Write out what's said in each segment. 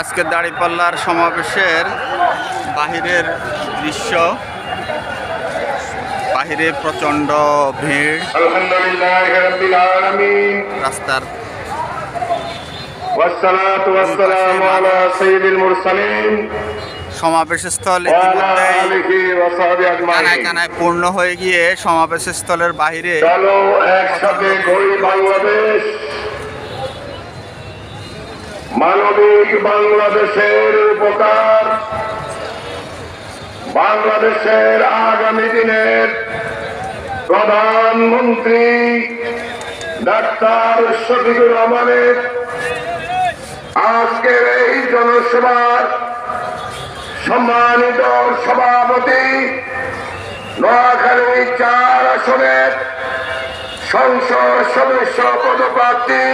আজকে দাঁড়িপাল্লার সমাবেশের বাহিরের দৃশ্য। বাহিরে প্রচন্ড ভিড়, রাস্তার সমাবেশ স্থল কানায় কানায় পূর্ণ হয়ে গিয়ে সমাবেশ স্থলের বাহিরে মানবিক বাংলাদেশের উপকার, বাংলাদেশের আগামী দিনের প্রধানমন্ত্রী ডাক্তার শফিকুর রহমানের আজকের এই জনসভার সম্মানিত সভাপতি, নোয়াখালী 4 আসনের সংসদ সদস্য পদপ্রার্থী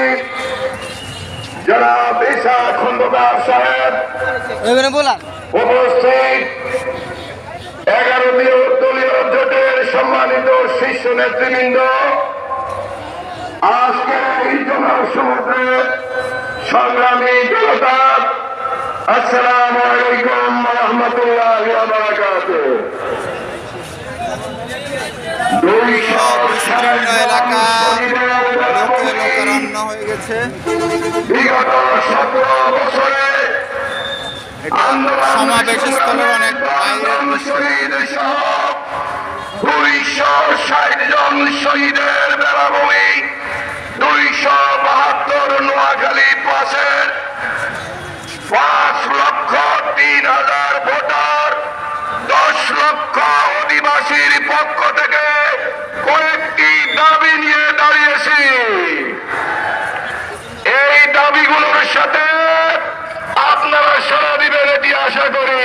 জনাব ঈসা খন্দকার সাহেব, উপস্থিত 11 দলীয় জোটের সম্মানিত শীর্ষ নেতৃবৃন্দ, আজকে এই জনসমুদ্রের সংগ্রামী জনতা, আসসালামু আলাইকুম ওয়া রাহমাতুল্লাহি ওয়া বারাকাতুহু। এলাকা লোকারণ্য হয়ে গেছে। বিগত 17 বছরে সমাবেশ স্থলের অনেক শহীদ সহ 260 জন শহীদের বেলাভূমি, 272 নোয়াখালী পাশের 5,03,000 ভোটার, 10 লক্ষ অধিবাসীর পক্ষ থেকে কয়েকটি দাবি নিয়ে দাঁড়িয়েছি। এই দাবিগুলোর সাথে আপনারা সাড়া দিবেন এটি আশা করি।